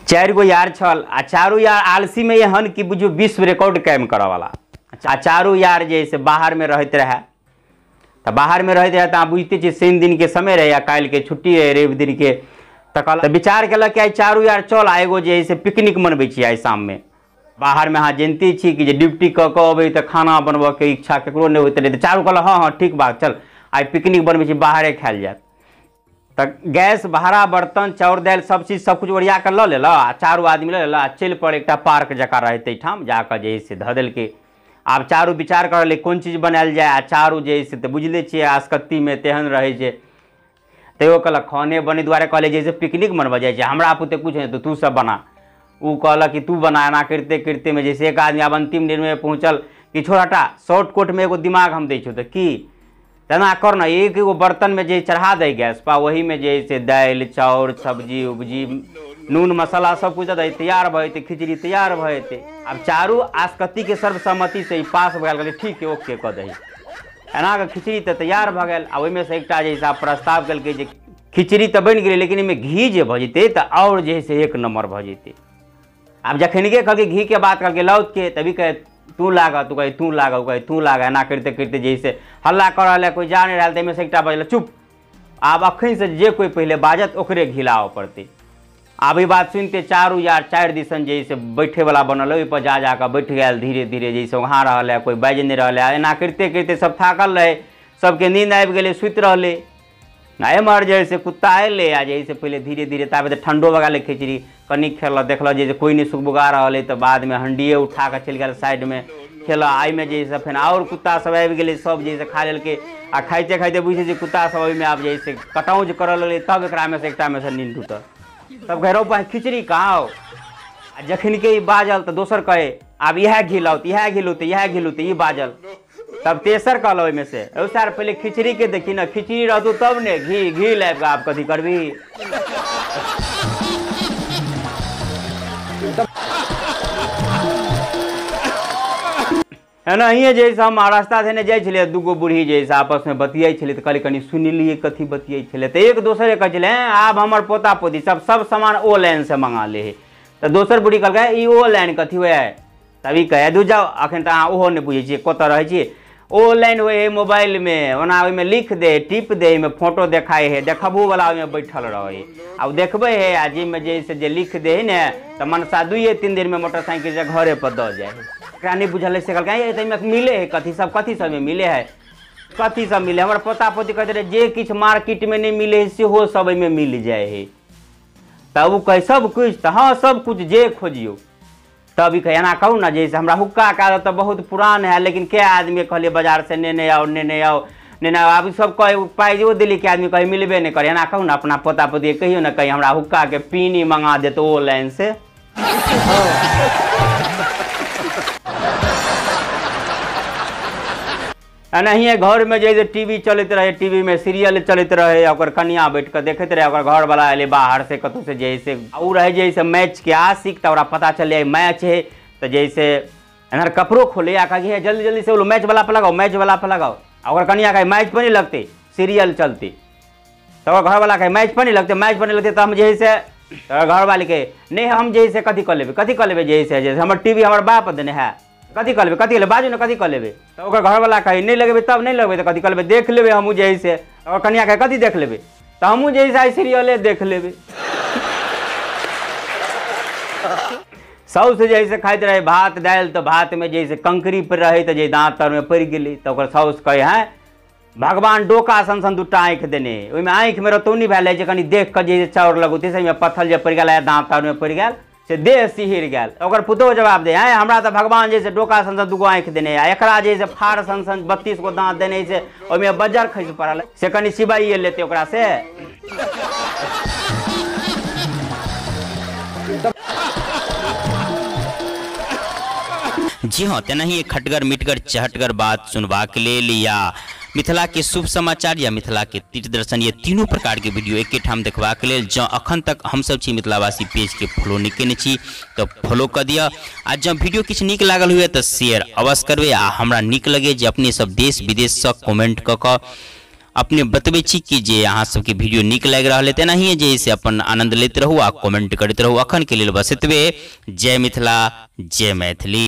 4 गो यार छल आ चारू यार आलसी में ये हन कि बुझियो विश्व रिकॉर्ड कायम करे वाला। आ चारू यार जैसे बाहर में रहते रहे तो बाहर में रहते रहे तो बुझते छे शनि दिन के समय रहे या काल के छुट्टी रहे रवि दिन के तो विचार कल कि चारू यार चल आ एगो जैसे पिकनिक मनबै छी आई शाम में बाहर में। हाँ जानते छी कि ड्यूटी कऽ के अबै तो खाना बनबऽ के इच्छा केकरो नहीं होते रहे तो चारू कहल हाँ हाँ ठीक बात चल आई पिकनिक बनबै छी बाहरे खायल जाए। तो गैस भाड़ा बर्तन चाउर दाल सब चीज सब कुछ ओरिया कर ल लेला आ चारू आदमी ल लेला चल पड़ एक पार्क जका रहते ठाम जाकर जैसे धऽ देलकै। आब चारू विचार कर ले कोन चीज बनायल जाए आ चारू जैसे तो बुझले छियै आसकत्ती में तेहन रहे छै तैयो कहलक खाने बने दुआरे कहले जैसे पिकनिक मनबऽ जाइ छै हमरा पुते कुछ नहीं तो तू सब बना। उ कहलक कि तू बना एना करते करते में जैसे एक आदमी अब अंतिम दिन में पहुँचल कि छोड़ हटा शॉर्टकट में एगो दिमाग हम दै छौ तो की तना कर ना एक एगो बर्तन में जे चढ़ा दे गैस पा वही में जैसे दाल चाउर सब्जी उब्जी नून मसाला सब कुछ दे तैयार भ जेतै खिचड़ी तैयार भ जेतै। अब चारू आसकत्ती के सर्वसम्मति से पास भ गेल ठीक है ओके कह दही एना के खिचड़ी तो तैयार भ गेल। आ ओहिमे से एकटा जैसा प्रस्ताव केलकै जे खिचड़ी तो बनि गेलै लेकिन एहिमे घी जे भ जेतै तो और जे से एक नंबर भ जेतै। अब जखनिके कहलकै घी के बात करके लौट के तभी कहे तू लागा तू कहे तू लागा कहे तू लागा एना करते करते जैसे हल्ला कर रहा है कोई जा नहीं रहा से एक बजल चुप आब अखन से जे कोई पहले बाजत ओकरे घिलाव पड़ते। आब ई बात सुनते चारू यार 4 दिसन जैसे बैठे वाला बनल ओहि पर जा जाकर बैठ गया धीरे धीरे जैसे वहाँ रहा है कोई बाज नहीं रहा है एना करते करते सब थाकल रहे सबके नींद आबि गेलै सुति रहले। एमहर जैसे कुत्ता अयलै आ जैसे पहले धीरे धीरे ताबे तो ठंडो भगा ले खिचड़ी कनी खेल देखल जैसे कोई नहीं सुखबुगा रहा है तो बाद में हंडिये उठा कर चल गया साइड में खेला आई में जैसे फिर और कुत्ता सब आबि गेलै सब जैसे खा लेलकै आ खाइते खाइते बुझे जे कुत्ता सब ओहिमे आब जैसे कटौज करऽ लगलै तब एकरा में से एकटा में से नींद टूटल तब कह रहो खिचड़ी कहाँ हो आ जखन के बाजल तो दोसर कहे आब इएह घिलाउ इएह घिलू तो इएह घिलू तो ई बाजल तब तेसर कहल ओहिमे से सर पहले खिचड़ी के देखी ना खिचड़ी रहतू तब ने घी घी लाइब के आप कथी करबी। है ना हिये जैसे हम रास्ता देने जाइ छलियै दूगो बूढ़ी जैसे आपस में बतियाई छलै तो कहली कनी सुनलियै कथी बतियाई छलै तो एक दोसरे कहै छलै आब हमर पोता पोती सब सामान ओ लाइन से मंगा ले तो दोसर बूढ़ी कहलकै ई ओ लाइन कथी हुए तभी कहे दू जाओ अखन तो अहाँ ओहो नहीं बुझे छियै कतऽ रहै छियै ओ लाइन हुए है मोबाइल में ओना ओहिमे लिख दे टिप दे में फोटो देखाई है देखबू वाला ओहिमे बैठल रहे अब देखबे है आ जिसमें जैसे जे लिख दे है ना तो मनसा 2-3 दिन में मोटरसाइकिल से घरे पर दऽ जाए है नहीं बुझल से कहल मिले है कथी सब में मिले है कथी सब मिले हमारे पोता पोती कहते रहे जे किछ मार्केट में नहीं मिले है सेहो सब में मिल जाए है तब वो कहे सब कुछ तो हाँ सब कुछ जे खोजियो तभी कहे एना कहूँ ना जैसे हमारा हुक्का का आदत तो बहुत पुरान है लेकिन क्या आदमी कहलिए बाजार से ने आओ ने आओ अब सब कहे पाई जो दिल्ली के आदमी कहे मिलबे नहीं करे एना कहूँ ना अपना पोता पोती कहियो ना कहीं हमारा हुक्का के पीनी मंगा दे तो ऑनलाइन से नहीं घर में जैसे टीवी चलते रहे टीवी में सीरियल चलते रहे और कनिया बैठ कर देखते रहे घर वाला अले बाहर से कतौ से जैसे रहे जैसे मैच के आशिक तो पता चले मैच है तो जैसे इधर कपड़ों खोले आ कहे जल्दी जल्दी से बोलो मैच वाला पे लगाओ मैच वाला पे लगाओ और कनिया कहे मैच पर नहीं लगते सीरियल चलती तो घर वाला कहे मैच पर नहीं लगते तो हम जैसे घर वाले के नहीं हम जैसे कथी कर लेबे जैसे हमारे टीवी हमारे बाप देने है कथी कर लेबे बाजू ना कथी कर लेबे तो घर वाला कहे नहीं लगेबे तब नहीं लगेबे तो कथी कर लेबे देख लेबे हमू जैसे और कनिया कहे कथी देख लेबे तो हमू जैसे सीरियले देख लेबे साउस जैसे खाते रहे भात दाल तो भात में जैसे कंकरी पर रहे तो जे दाँत तर में पड़ गई तो साउस कहे हैं भगवान डोका सन दूटा आँख देने ओहिमे आँख में रतौनी भैल कनी देख कर जैसे चाउर लगू तैसे पत्थर जे पड़ गया दाँत तर में पड़ गया से देह सिहर गया ओकर पुतो जवाब दे हैं हमरा तो भगवान जैसे डोका सन दूगो आँख देने एकरा जैसे फाड़ सन 32 गो दाँत देने से ओहिमे बजर खसि पड़ल से कनी सिवाइए लेते ओकरा से जी हाँ तेना ही खटगर मिटगर चहटगर बात सुनवा के लेल या मिथिला के शुभ समाचार या मिथिला के तीर्थ दर्शन ये तीनों प्रकार के वीडियो एक ठाम देखवा के लेल जँ अखन तक हम सब छी मिथिलावासी पेज के फॉलो नहीं केने छी तो फॉलो कर दिया आ जब वीडियो किछ नीक लागल हुए तो शेयर अवश्य करबे आ हमरा नीक लगे जे अपने सब देश विदेश से कमेंट क अपने बतबै छी कि जे अहाँ सबके वीडियो नीक लागि रहल है तेनाहिए जे से अपन आनंद लेते रहू आ कमेंट करते रहू। अखन के लेल बस एतबे। जय मिथिला, जय मैथिली।